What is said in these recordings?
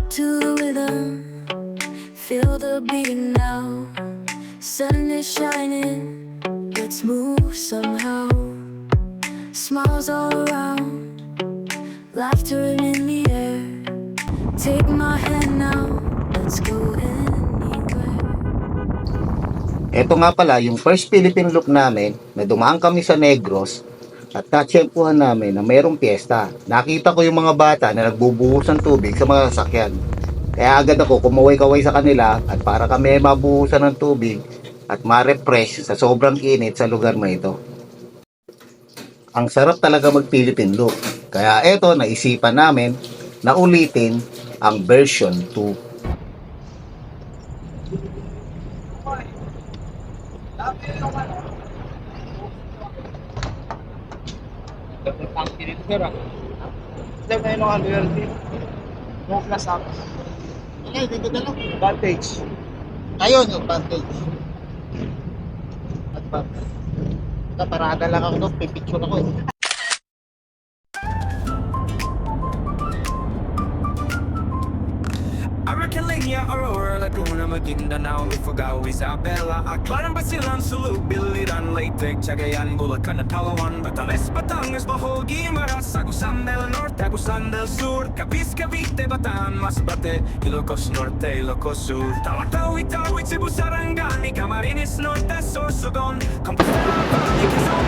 to the rhythm, feel the beating now. Sun is shining, let's move somehow. Smiles all around, laughter in the air. Take my hand now, let's go anywhere. Ito nga pala, yung first Philippine loop namin na dumaan kami sa Negros at natsyempuhan namin na mayroong piyesta. Nakita ko yung mga bata na nagbubuhos ng tubig sa mga sasakyan. Kaya agad ako kumaway-kaway sa kanila at para kami mabuhusan ng tubig at ma-refresh sa sobrang init sa lugar na ito. Ang sarap talaga mag Philippine loop. Kaya eto, naisipan namin na ulitin ang version 2. Sir, may mga loyalty. Yung class up. Okay, dito na lang. Advantage. Ayun, yung advantage. Advantage. Parada lang ako doon, pipicture ako eh. Aracalenia, Aurora, Laguna, Maguindanao, Ifugao, Isabela, Aklan, Basilan, Sulu, Biliran, Leyte, Cagayan, Bulacan, Palawan, Batanes, Batangas, Bohol, Guimaras, Agusan del Norte, Agusan del Sur, Capiz, Cavite, Bataan, Masbate, Ilocos Norte, Ilocos Sur, Tawa-Tawi, Tawi, Cebu, Sarangani, Camarines Norte, Sorsogon, Compostela, Valley, Quezon,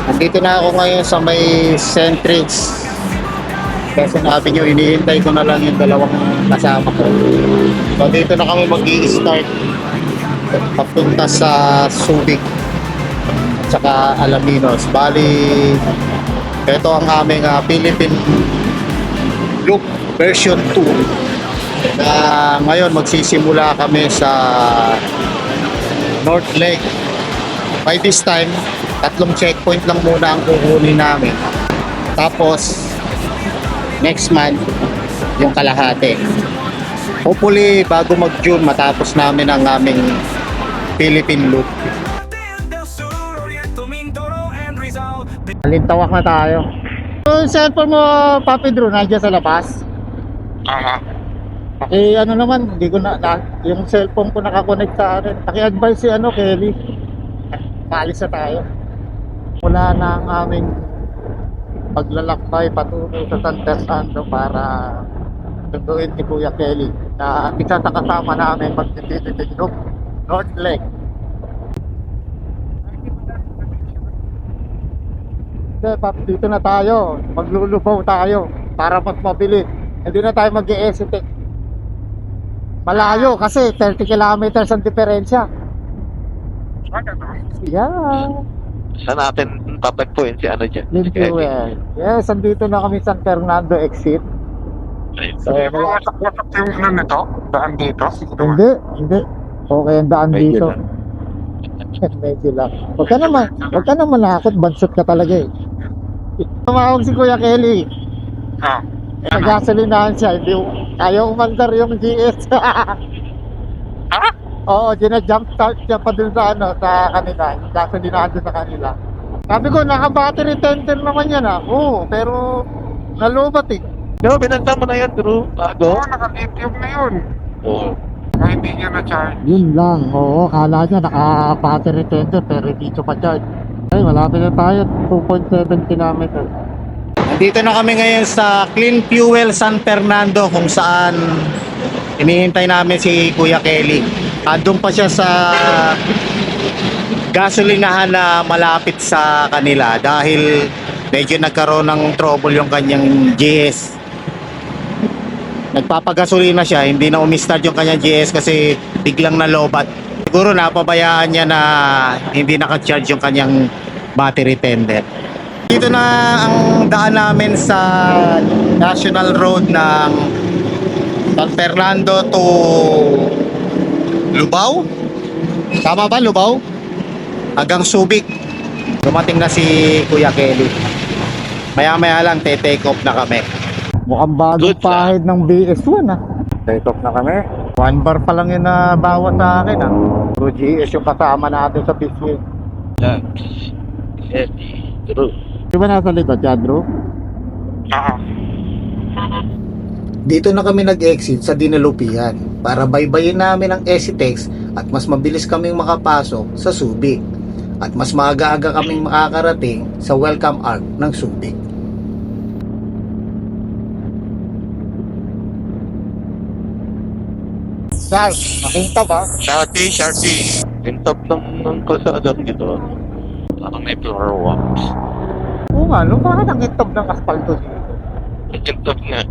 Nandito na ako ngayon sa may Centrix. Kasi sinabi nyo, iniintay ko na lang yung dalawang kasama ko. So dito na kami mag-i-start papunta sa Subic at saka Alaminos. Bali, ito ang aming Philippine loop version 2 na ngayon magsisimula kami sa North Lake. By this time, 3 checkpoint lang muna ang kukunin namin. Tapos next month yung kalahati. Hopefully bago mag-June matapos namin ang aming Philippine loop. del Sur, Oriental, Mindoro, and Rizal. Alintawak na tayo. Yung cellphone mo, Papi Drew, nandiyan sa labas? Ano naman, hindi ko yung cellphone ko nakakonect sa akin. Paki-advise si Kelly. Paalis na tayo. Wala na ang aming paglalakbay patungo sa San Fernando para tutuin ni Kuya Kelly na isa sa kasama namin magtititig loop North Lake. Hindi, dito na tayo, maglulubaw tayo para mas mabilis. Hindi na tayo mag-i-hesitate. Malayo kasi 30 kilometers ang diferensya. Yeah. Saan natin tatagpuin si ano dyan? Clean fuel. Yes, andito na kami San Fernando exit. So, Wasak yung ano nito? Daan dito? hindi. Okay ang daan Medyo dito. Medyo lang. Huwag ka naman nakakot, bansot ka talaga eh. Tumawag si Kuya Kelly. Ah. Sa gasolinahan siya, hindi ayaw umandar yung GS. Ha? Oo, gina-jump start siya pa dun sa sa kanila. Yung gasolinahan dun sa kanila. Sabi ko, naka-battery tender naman yan Oo, pero nalubat eh. Yo, binanta mo na yan, Drew. Bago? Oo, naka-lithium na yun. Oo. Kaya hindi niya na-charge. Yun lang, oo, kala niya naka-battery tender pero hindi siya pa-charge. Ay, malapit na tayo, 2.7 km. Nandito na kami ngayon sa Clean Fuel San Fernando kung saan hinihintay namin si Kuya Kelly. Doon pa siya sa gasolinahan na malapit sa kanila dahil medyo nagkaroon ng trouble yung kanyang GS. Nagpapagasolina siya, hindi na umistart yung kanyang GS kasi biglang nalobat. Siguro napabayaan niya na hindi naka-charge yung kanyang battery tender. Dito na ang daan namin sa National Road ng San Fernando to Lubao. Tama ba, Lubao? Hanggang Subic. Dumating na si Kuya Kelly. Maya-maya lang, take off na kami. Mukhang bagong Good pahid ng BS1 Take off na kami. 1 bar pa lang yun na bawas sa akin Through GS yung kasama natin sa Bisway. Yan. Yes, Drew. Di ba nasa likod siya, Drew? Oo. Dito na kami nag-exit sa Dinalupian para baybayin namin ang Esitex at mas mabilis kaming makapasok sa Subic at mas maaga-aga kaming makakarating sa welcome arc ng Subic. Charles, makita ba? Sharky. Tintap ng kalsadang dito. Parang may floor walks. Oo nga, no? Parang nangintab ng asfalto dito. Tintap nga.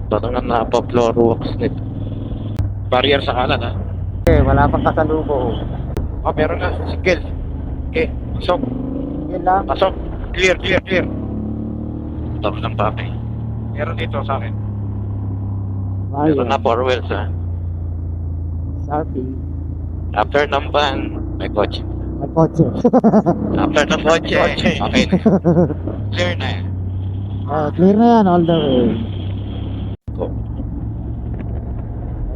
Parang napa-floor walks nito. Barrier sa kanan, ha? Eh, wala pang kasalubo. Oh, meron na. Single. Okay, pasok. Yun lang. Pasok. Clear. Tapos ng pake. Meron dito sa akin. Meron na 4 wheels, ha? Sharpie. After ng van, may kotse. May kotse. After ng kotse, okay na. Clear na yan. Clear na yan all the way. Go.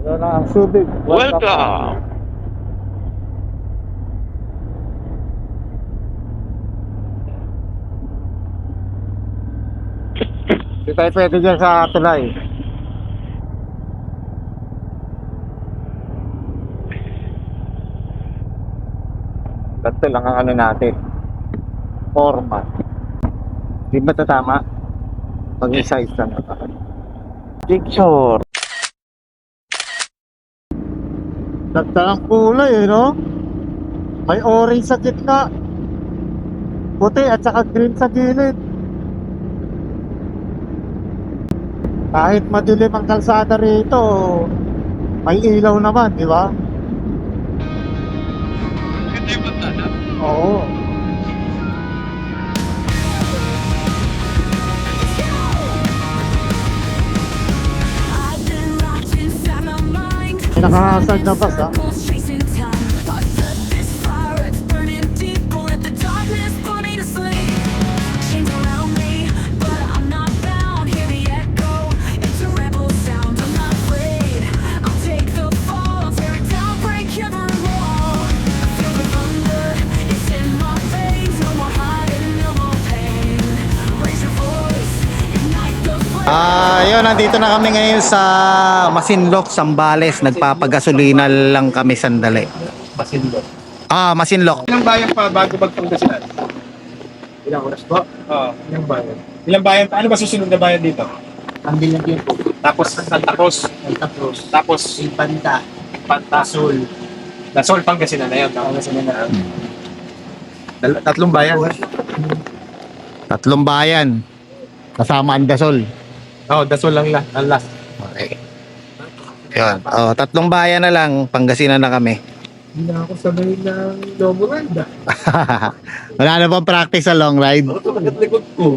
Ano na ang Subic? Welcome! Hindi tayo pwede dyan sa tulay. Ganito lang ang ano natin. Format. Di ba ito tama? Pag-size lang ito. Jigsaw. Ganda ng kulay no? May orange sa gitna. Puti at saka green sa gilid. Kahit madilim ang kalsada rito, may ilaw naman, di ba? Hindi ba sana? Oo. I've been locked inside my mind. May nakahasad na bus, ha? Chasing time. Thoughts of this fire, it's burning deep. Won't let the darkness put me to sleep. Chains around me, but I'm not bound. Hear the echo, it's a rebel sound. I'm not afraid. I'll take the fall, I'll tear it down, break every wall. I feel the thunder, it's in my veins. No more hiding, no more pain. Raise your voice, ignite the flame. Yun, nandito na kami ngayon sa Masinloc, Zambales. Nagpapagasolina lang kami sandali. Masinloc. Masinloc. Ilang bayan pa bago magpangasinan? Ilang oras po? Oo, ilang bayan. Ilang bayan pa? Ano ba susunod na bayan dito? Ambil lagi po. Tapos Santa Cruz. Tapos, Tapos Panta, Pantasol. Dasol, Pangasinan na yun. Pangasinan na. Tatlong bayan. Tatlong bayan. Kasama Andasol. Oo, Dasol lang ang last. Okay. Yun. Tatlong bayan na lang. Pangasinan na kami. Hindi na ako sabay ng long ride. Wala na bang practice sa long ride? Likod ko.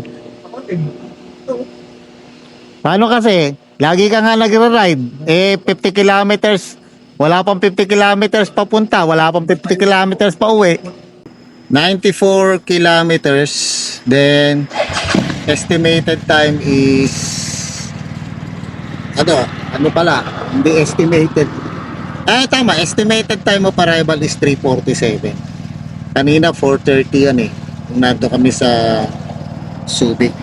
Paano kasi? Lagi ka nga nagre-ride. 50 kilometers. Wala pang 50 kilometers papunta. Wala pang 50 kilometers pa uwi. 94 kilometers. Then, estimated time is... Ano pala? Hindi estimated. Tama. Estimated time of arrival is 3:47. Kanina 4:30 yan eh. Nandito kami sa Subic.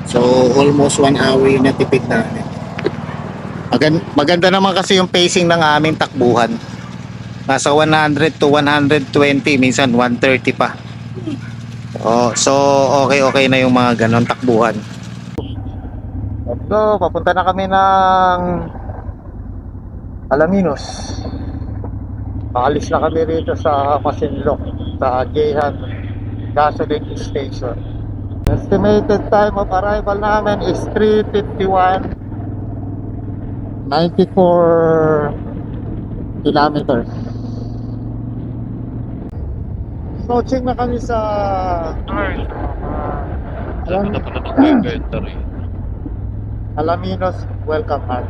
So, almost 1 hour yung natipid namin. Maganda naman kasi yung pacing ng aming takbuhan. Nasa 100 to 120, minsan 130 pa. So okay na yung mga ganon takbuhan. So, papunta na kami ng Alaminos. Paalis na kami rito sa Masinloc, sa Jehan Gasoline Station. Estimated time of arrival namin is 3:51. 94 kilometers. Coaching na kami sa Alaminos Welcome Arc.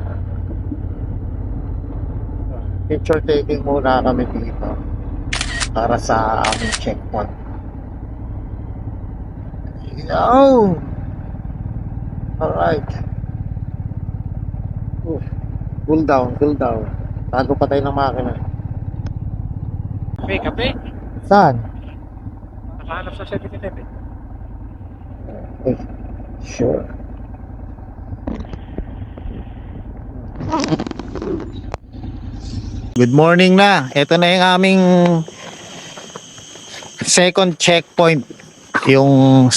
Picture taking muna kami dito para sa aming checkpoint. Yo! Alright. Cool down. Tago pa tayo ng makina. Kape? Saan? Nakahanap sa 7-Eleven. Sure. Good morning na. Ito na yung aming second checkpoint. Yung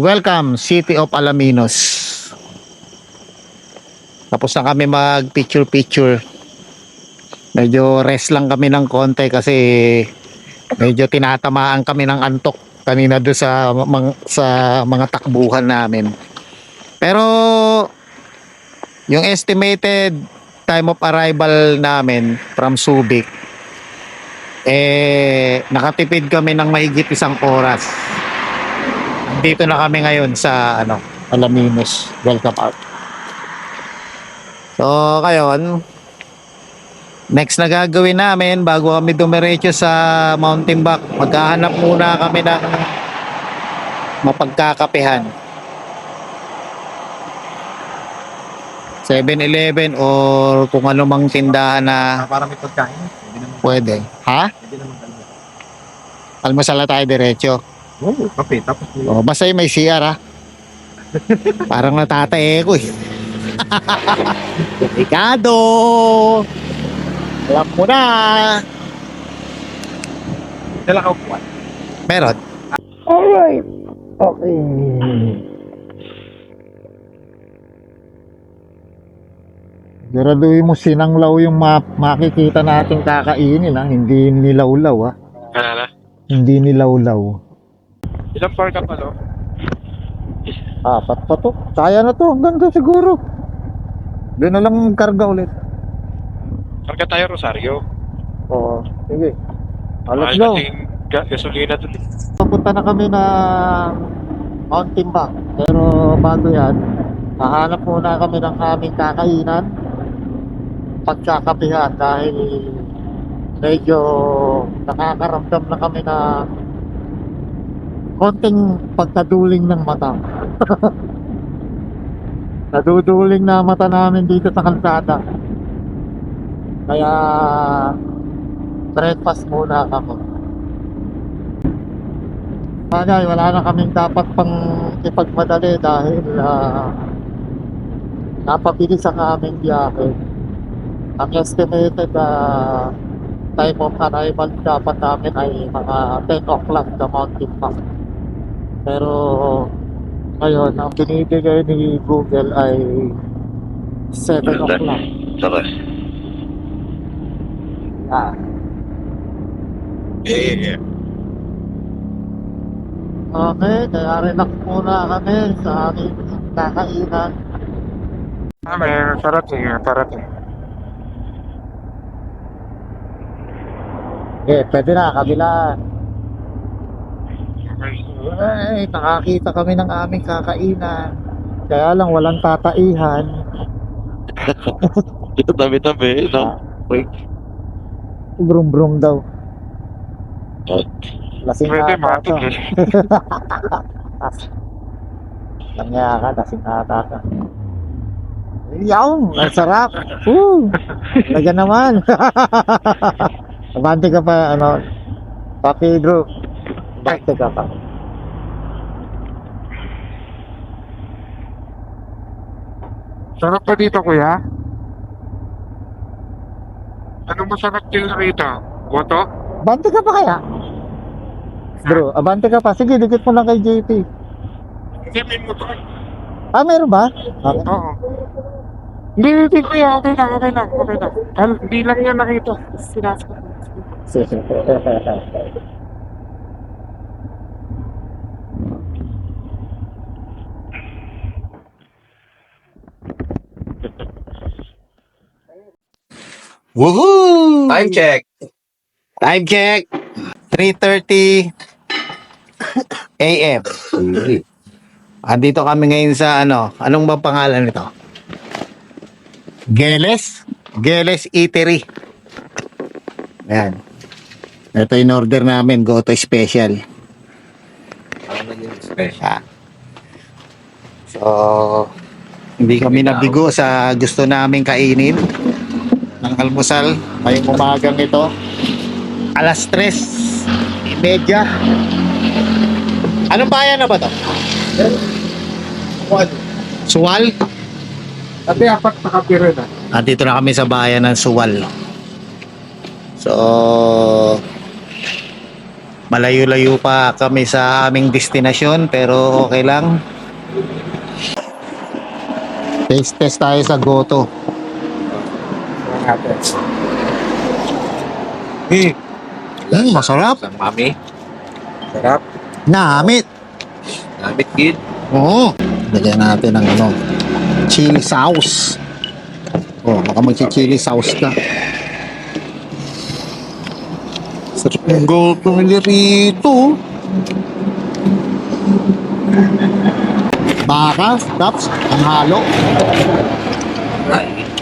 welcome City of Alaminos. Tapos na kami mag picture. Medyo rest lang kami ng konti kasi medyo tinatamaan kami ng antok kanina doon sa mga takbuhan namin. Pero yung estimated time of arrival namin from Subic, nakatipid kami ng mahigit 1 oras. Dito na kami ngayon sa Alaminos Welcome Park. So ngayon, next na gagawin namin bago kami dumiretso sa Mountain Back, maghahanap muna kami ng mapagkakapehan. 7-Eleven or kung ano mang tindahan na Para may pagkain. Pwede naman. pwede. Ha? Pwede naman talaga. Almusal na tayo diretso. Oo, kape. Tapos O, basta yung may CR ha. Parang natatae ko eh. Delikado! Alam mo na! dala ka upuan. Meron? Alright! Okay. Siguraduhin mo sinanglaw yung makikita natin kakainin ha. Hindi nilawlaw ha. Ano? Hindi nilawlaw. Ilang park ka pa, no? 4 pa to. Kaya na to. Hanggang doon siguro. Doon na lang karga ulit. Karga tayo, Rosario. Oo. Sige. Let's Ay, go. kasing gasolina dun eh. Papunta na kami na Mountain Back. Pero bago yan, hahanap muna kami ng aming kakainan. Pagkakapihan dahil medyo nakakaramdam na kami na konting pagkaduling ng mata. Naduduling na mata namin dito sa kalsada. Kaya breakfast muna kami. Bagay, wala na kaming dapat pang ipagmadali dahil napabilis ang aming biyahe. Ang estimated time of arrival dapat namin ay mga 10 o'clock sa Mountain Back. Pero ngayon, ang binibigay ni Google ay 7 o'clock. Sarap. Okay, kaya relax muna kami sa aming kakainan. Sarap eh. Pwede na, kabila. Ay, nakakita kami ng aming kakainan. Kaya lang walang tataihan. Tabi-tabi, no? Brum-brum daw. Lasing Pwede, ata to. matik eh. Langya ka, lasing ata ka. Yaw, ang sarap. Laga naman. Abante ka pa, Papi Drew. Abante ka pa. Sarap pa dito, kuya? Anong masarap din rito? Goto? Abante ka pa kaya? Bro, abante ka pa. Sige, dikit mo lang kay JP. Isipin mo to. Meron ba? Okay. Oo. Hindi, kuya. Okay lang. Hindi lang yan nakita. Sinasok. Woohoo! Time check. Time check. 3:30 AM. Andito kami ngayon sa anong ba pangalan nito? Geles Eatery. Ayan. Ito yung order namin, Goto Special. So, hindi kami nabigo sa gusto namin kainin ng almusal ngayong umagang ito. 3:30. Anong bayan na ba to? Suwal? Dati 4 na kapiro na. Andito na kami sa bayan ng Suwal. So, malayo-layo pa kami sa aming destinasyon pero okay lang. Test tayo sa Goto. Masarap. Sa mami. Sarap. Namit. Namit, kid. Oo. Lagyan natin ng chili sauce. Oh, baka mag-chili sauce ka. Sarap ng Goto nila rito. Baka, Taps, ang halo.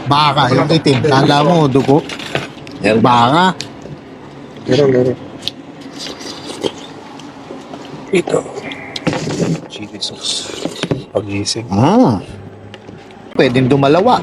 Baka, yung itim. Kala mo, dugo. Baka. Meron. Ito. Chili sauce. Pag-ising. Pwedeng dumalawa.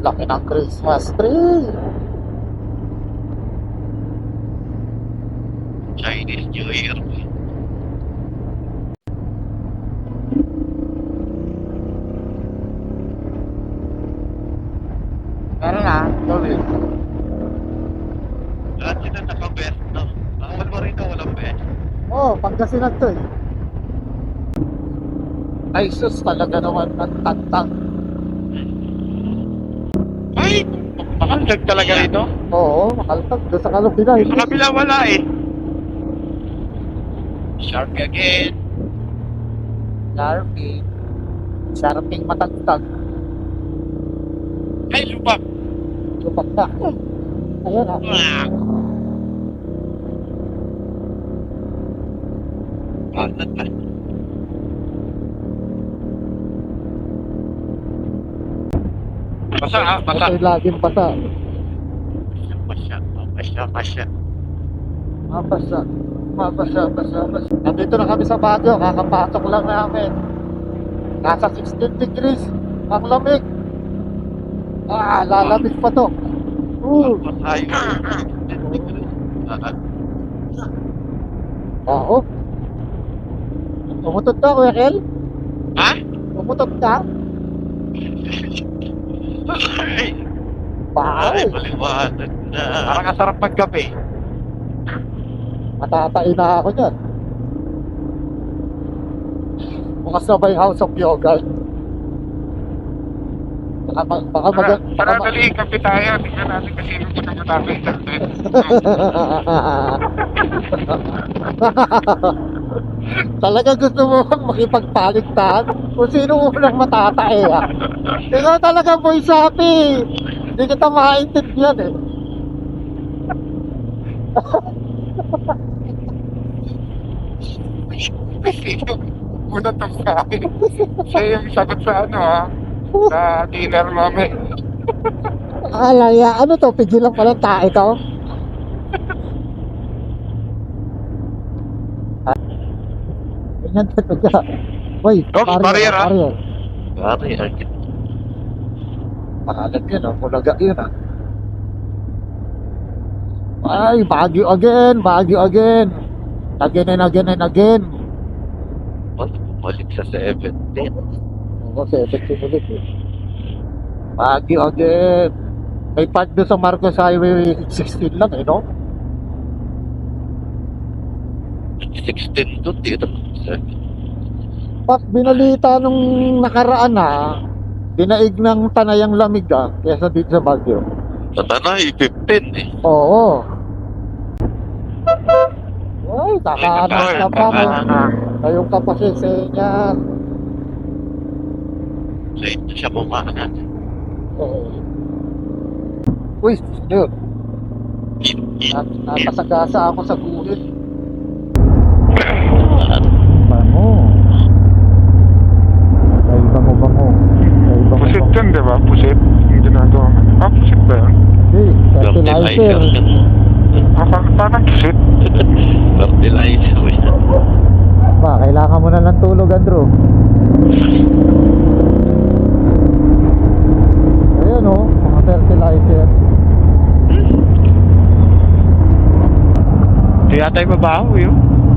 Laki ng Christmas tree. Chinese New Year. Meron na, gawin. Lahat sila naka-best, no? Bawal mo rin na walang best. Pangasinan to eh. Ay sus, talaga naman nagtagtag. Ay! Makaldag talaga rito. Oo, makaltag. Doon sa Kalupinay. Sa kabila wala eh. Shark again. Sharping matagtag. Ay, lupa. Lupak na. Ayan ah. Banat na. Basa ha, basa. Ito laging basa. Masya. Mabasa. Nandito na kami sa Baguio. Kakapasok lang namin. Nasa 16 degrees. Ang lamig. Lalamig pa to. Ay. Oo. Umutot ka, Kuya Kel? Ha? Umutot ka? Ay, Bakit? maliwanag na. Parang asarap magkape. Matatain na ako dyan. Bukas na ba yung House of Yoga? Baka dali, kape tayo. Tingnan natin kasi yung mga matapay natin. Talaga gusto mo makipagpaligtad? Kung sino unang matatae ah. Ikaw talaga boy sapi. Hindi kita makaintindihan eh. Muna to sa akin. Siya yung sagot sa ano ha. Sa dinner namin. Alaya, ano to? Pigilan pala tae to? Ganyan talaga. Uy, Oh, barrier, ah. barrier. Pare, Pangalan yun, Mulaga yun Ay, Baguio again. Again and again. balik sa 17. Kasi effective ulit eh. Baguio again. May part doon sa Marcos Highway 16 lang eh, no? 16 doon, dito. Pag binalita nung nakaraan dinaig ng Tanayang lamig kesa dito sa Baguio. Sa Tanay, 15 eh. Oo. Uy, nakaanak na pa mo. Kayong kapasisi niya. Late na siya bumanat. Oo. Uy, yun. Napasagasa ako sa gulit. Bango. Ay, bango. Ay, Pusit yun, di ba? Pusit. Yung ginagawa mo. Pusit ba yun? Fertilizer. Parang pusit. Fertilizer. Ba, kailangan mo na lang tulog, Andrew. Ayan oh, mga fertilizer. Hindi yata yung mabaho yun.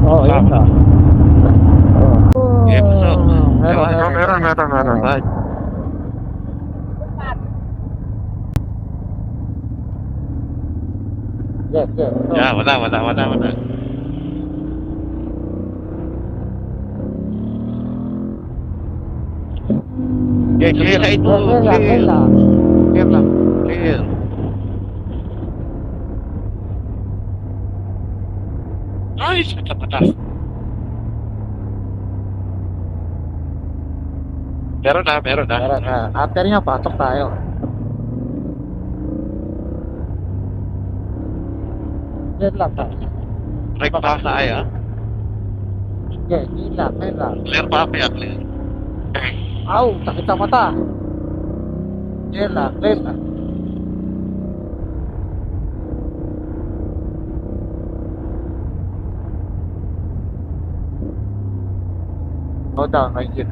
Oo, yun na. Yeah, so, Meron. Right. Yes. Yeah, wala. Yeah, clear na ito. Clear lang. Clear. Nice! Mata. Meron na. Meron na. After niya, pasok tayo. Yan lang tayo. Break pa tayo. Yes, yun lang. Clear pa kaya clear. Aw, sakit sa mata. Yan lang. Go down, right here.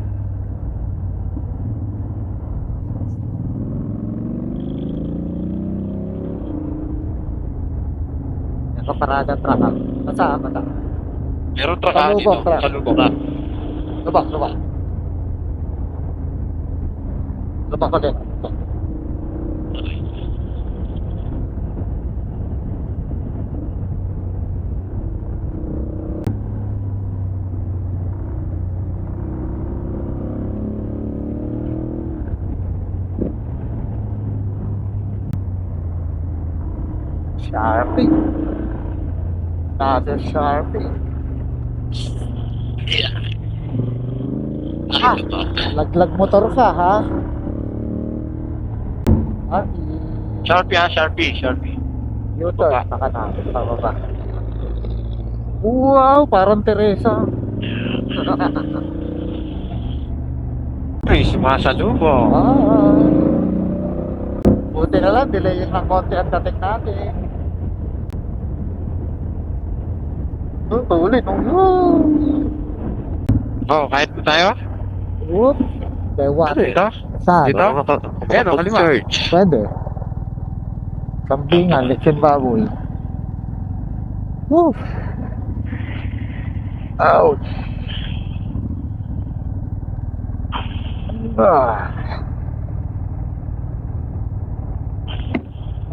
Nakaparada truck ah. Masaan? Meron truck dito. Salubok na. Lubak ko din. Sharpie. Another Sharpie. Laglag motor ka, ha? Sharpie. U-turn, saka na, pababa. Wow, parang Teresa. Ay, sumasalubong. Buti na lang, delayin ng konti ang dating natin. Tuloy. Oh, kahit po tayo? Whoop. Dewa. Dito? Saan? Dito? Ayan, kalima. Pwede. Kambingan, lechon baboy. Woo. Ouch.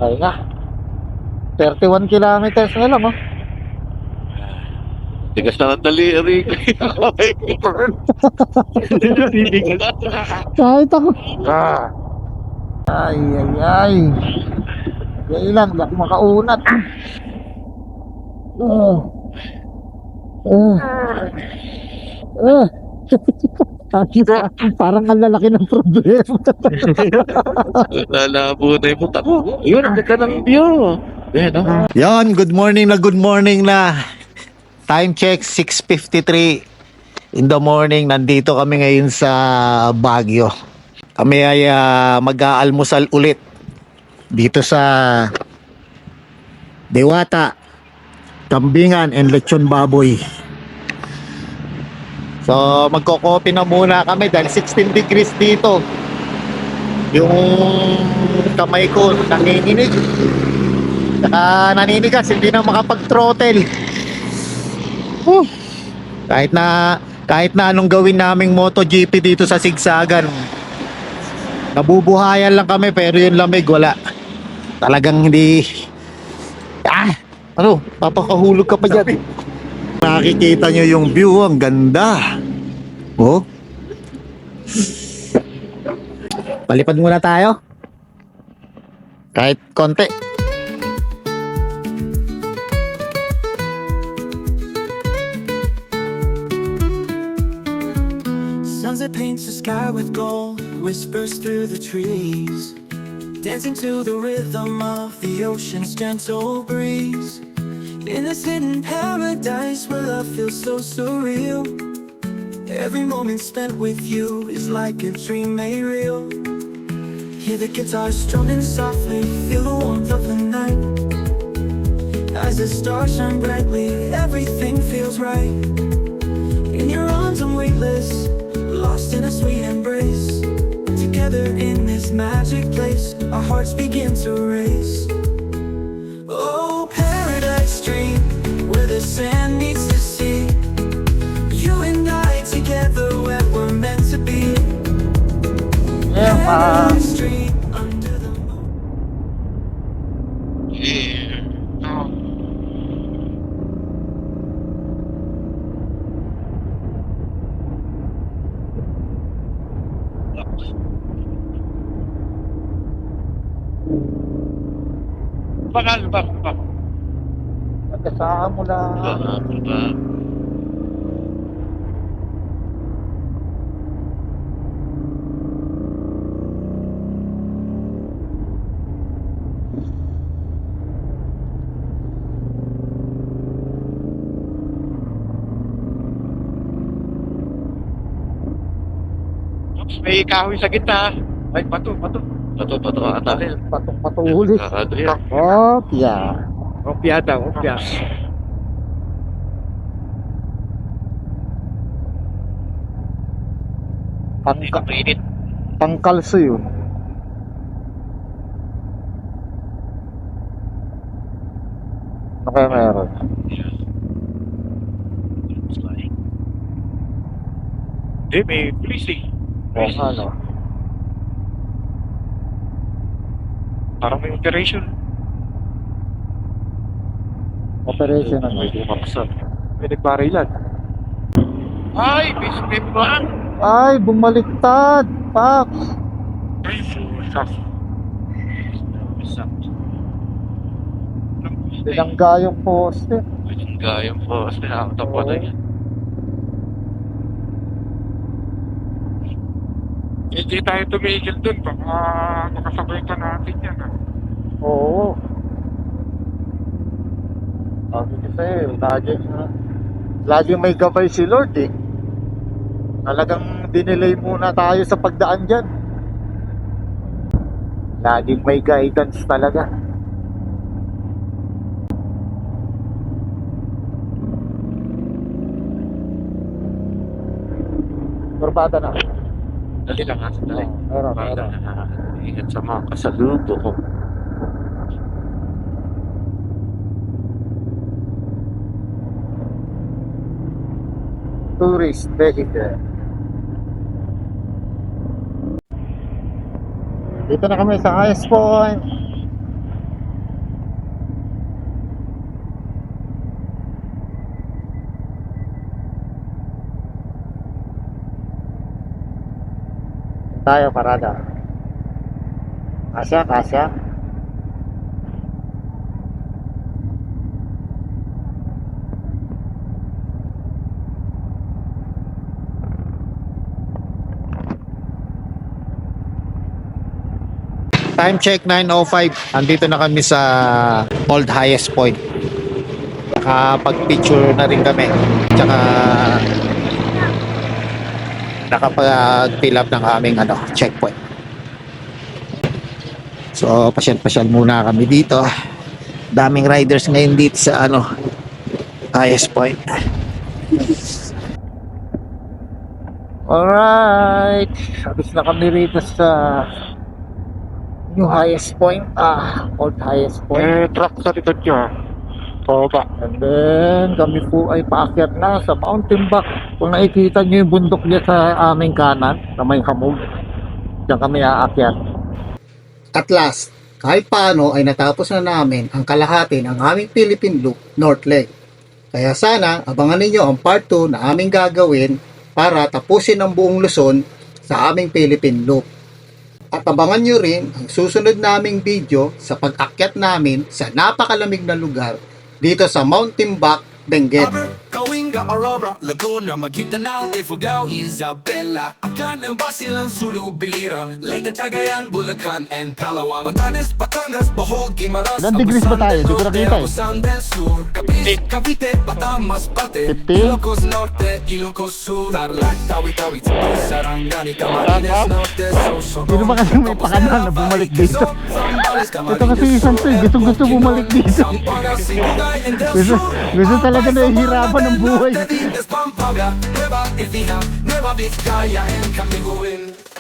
Ay nga. 31 kilometers na lang, oh. Tigas na ng daliri ko. Hindi na bibigat. Kahit ako. Ay. Yan lang, hindi ako makaunat. Parang ang lalaki ng problema. Lalabo na yung muta ko. Yun, ang ganda ng view. Yan, oh. Yon, good morning na. Time check 6:53 in the morning. Nandito kami ngayon sa Baguio. Kami ay mag-aalmusal ulit dito sa Dewata, Kambingan and Lechon Baboy. So magko-coffee na muna kami dahil 16 degrees dito. Yung kamay ko nanginginig. Saka naninigas, hindi na makapag-throttle. Kahit na anong gawin naming MotoGP dito sa Sigsagan, nabubuhayan lang kami, pero yung lamig wala. Talagang hindi. Papakahulog ka pa dyan. Nakikita nyo yung view, ang ganda. Oh. Palipad muna tayo. Kahit konti. Sunset paints the sky with gold, whispers through the trees, dancing to the rhythm of the ocean's gentle breeze. In this hidden paradise where love feels so surreal. Every moment spent with you is like a dream made real. Hear the guitar strumming softly, feel the warmth of the night. As the stars shine brightly, everything feels right. In your arms I'm weightless, lost in a sweet embrace. Together in this magic place, our hearts begin to race. Oh, paradise dream, where the sand meets the sea. You and I together where we're meant to be. Paradise dream, under the moon. Yeah. No. Bakal ba? Nagkasama mo lang. Ba? Oops, may kahoy sa gitna. Ay, pato. Pato, ata. Patong-patuhuli. Ano yan? Kopya. Opya daw, opya. Hindi ka mainit. Pangkalso yun. Ano kaya meron? Hindi, may police eh. O ano? Parang may operation. Operation ano? May bumaksak. May nagbarilan. Ay, may sumimba. Ay, bumaliktad! Pax! Ay, bumaksak. Bumaksak. Binangga yung poste. Binangga yung poste. Nakakatawa na yan. Hindi tayo tumigil dun, baka makasabay pa natin yan. Oo. Sabi ko sa'yo, laging may gabay si Lord eh. Talagang dinelay muna tayo sa pagdaan dyan. Laging may guidance talaga. Barbada na. Dali lang ha, dali. Meron. Ingat sa mga kasalubo ko. Tourist vehicle. Dito na kami sa highest point. Tayo parada. Kasya. Time check 9:05. Andito na kami sa Old Highest Point. Nakapag-picture na rin kami. Tsaka nakapag-fill up ng aming checkpoint. So, pasyal-pasyal muna kami dito. Daming riders ngayon dito sa Highest Point. Alright. Abis na kami rito sa New Highest Point. Old Highest Point. Truck sa likod nyo. Baba. And then, kami po ay paakyat na sa Mountain Back. Kung nakikita nyo yung bundok niya sa aming kanan, na may hamog, diyan kami aakyat. At last, kahit paano ay natapos na namin ang kalahati ng aming Philippine Loop North Leg. Kaya sana, abangan ninyo ang part 2 na aming gagawin para tapusin ang buong Luzon sa aming Philippine Loop. At abangan nyo rin ang susunod naming video sa pag-akyat namin sa napakalamig na lugar dito sa Mountain Back, Benguet. Going Cahuenga, Aurora, Laguna, Maguindanao, Ifugao, Isabela, Acan, Basilan, Sulu, Biliran, Leyte, Cagayan, Bulacan, and Palawan, Batanes, Batangas, Bohol, Guimaras, Ilan degrees ba tayo? Di ko nakita eh. Abusan del Sur, Capiz, Cavite, Batamas, Bate, 50? Ilocos Norte, Ilocos Sur, Tarlac, Tawi-Tawi, Sarangani, Camarines Norte, Sorsogon, Sino ba kasi may pakana na bumalik dito? Ito kasi isang to, gusto bumalik dito. Gusto talaga nahihirapan ng buhay. Pampanga, Nueva Ecija, Nueva Vizcaya, and Camiguin.